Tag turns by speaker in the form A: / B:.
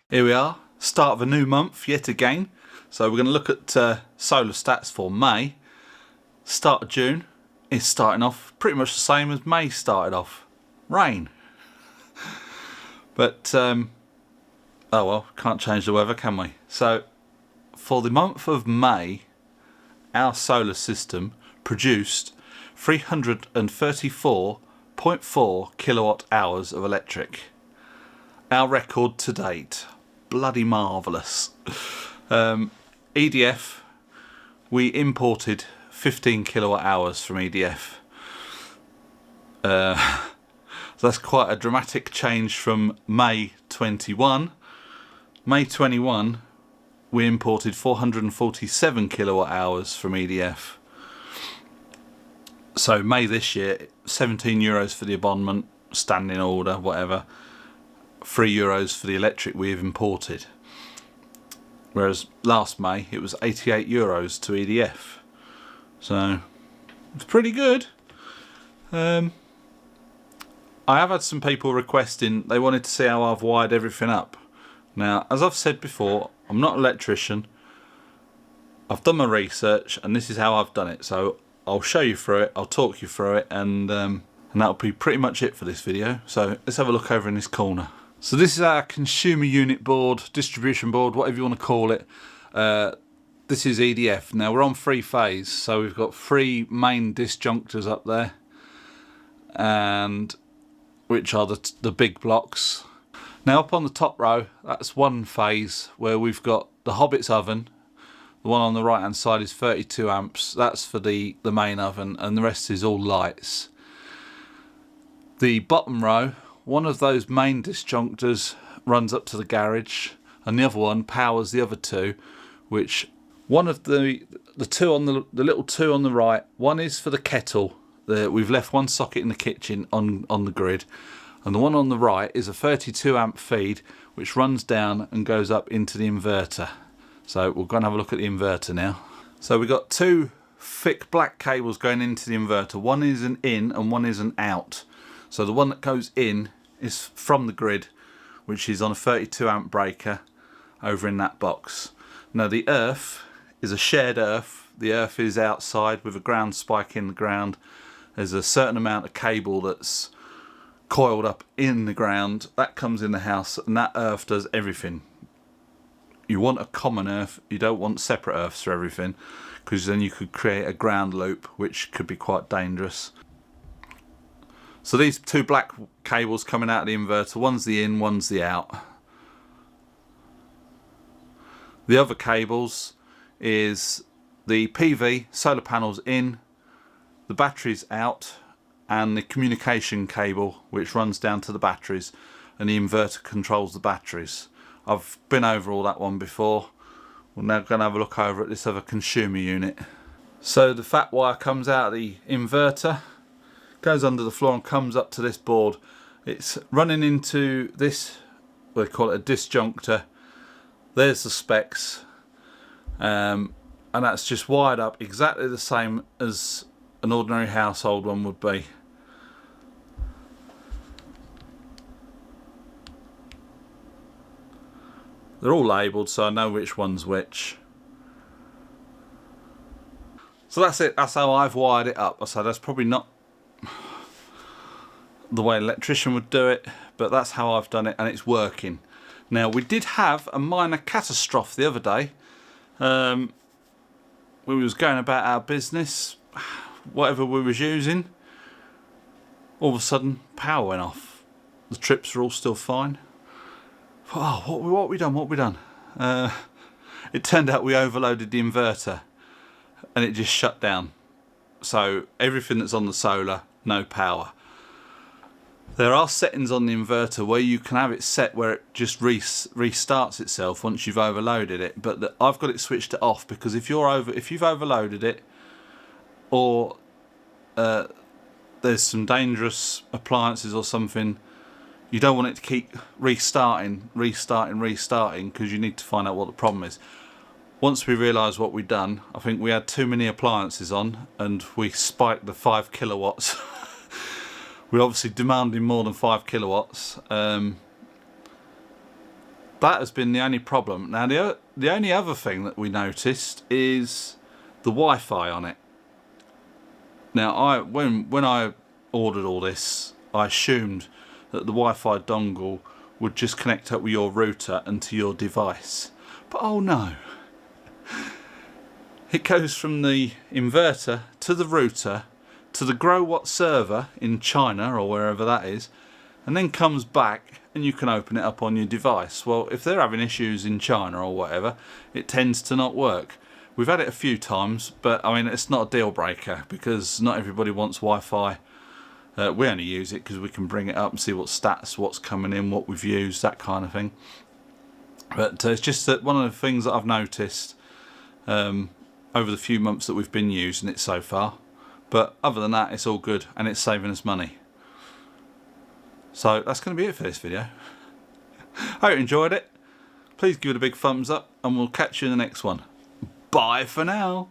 A: Here we are, start of a new month yet again. So we're going to look at solar stats for May. Start of June is starting off pretty much the same as May started off. Rain. But, oh well, can't change the weather, can we? So, for the month of May, our solar system produced 334.4 kilowatt hours of electric. Our record to date. Bloody marvellous. EDF, we imported 15 kilowatt hours from EDF. So that's quite a dramatic change from May 21. May 21, we imported 447 kilowatt hours from EDF. So May this year, €17 for the abonnement, standing order, whatever. €3 for the electric we have imported, whereas last May it was €88 to EDF, so it's pretty good. I have had some people requesting, they wanted to see how I've wired everything up. Now, as I've said before, I'm not an electrician. I've done my research and this is how I've done it, so I'll show you through it, I'll talk you through it, and that'll be pretty much it for this video. So let's have a look over in this corner. So this is our consumer unit board, distribution board, whatever you want to call it. This is EDF. Now we're on 3-phase, so we've got 3 main disjunctors up there, and which are the big blocks. Now up on the top row, that's 1 phase where we've got the Hobbit's oven. The one on the right hand side is 32 amps. That's for the main oven, and the rest is all lights. The bottom row, one of those main disjunctors runs up to the garage, and the other one powers the other 2, which one of the two on the little 2 on the right, one is for the kettle. We've left 1 socket in the kitchen on the grid, and the one on the right is a 32 amp feed which runs down and goes up into the inverter. So we're going to have a look at the inverter now. So we've got 2 thick black cables going into the inverter. One is an in and one is an out. So the one that goes in is from the grid, which is on a 32 amp breaker over in that box. Now the earth is a shared earth. The earth is outside with a ground spike in the ground. There's a certain amount of cable that's coiled up in the ground. That comes in the house, and that earth does everything. You want a common earth, you don't want separate earths for everything, because then you could create a ground loop, which could be quite dangerous. So these 2 black cables coming out of the inverter, one's the in, one's the out. The other cables is the PV, solar panels in, the batteries out, and the communication cable which runs down to the batteries, and the inverter controls the batteries. I've been over all that one before. We're now going to have a look over at this other consumer unit. So the fat wire comes out of the inverter, goes under the floor and comes up to this board. It's running into this, we call it a disjunctor. There's the specs, and that's just wired up exactly the same as an ordinary household one would be. They're all labelled, so I know which one's which. So that's it, that's how I've wired it up. So that's probably not the way an electrician would do it, but that's how I've done it, and it's working. Now, we did have a minor catastrophe the other day. We was going about our business, whatever we was using, all of a sudden power went off. The trips were all still fine. Oh, what we done? It turned out we overloaded the inverter and it just shut down. So everything that's on the solar, no power. There are settings on the inverter where you can have it set where it just restarts itself once you've overloaded it, but I've got it switched to off, because if you've overloaded it, or there's some dangerous appliances or something, you don't want it to keep restarting, because you need to find out what the problem is. Once we realised what we'd done, I think we had too many appliances on and we spiked the 5 kilowatts. We're obviously demanding more than 5 kilowatts. that has been the only problem. Now the only other thing that we noticed is the Wi-Fi on it. Now when I ordered all this, I assumed that the Wi-Fi dongle would just connect up with your router and to your device, but oh no, it goes from the inverter to the router to the growatt server in China or wherever that is, and then comes back and you can open it up on your device. Well, if they're having issues in China or whatever, it tends to not work. We've had it a few times, but I mean, it's not a deal breaker because not everybody wants Wi-Fi. We only use it because we can bring it up and see what stats, what's coming in, what we've used, that kind of thing. But it's just that one of the things that I've noticed over the few months that we've been using it so far. But other than that, it's all good and it's saving us money. So that's going to be it for this video. Hope you enjoyed it. Please give it a big thumbs up and we'll catch you in the next one. Bye for now.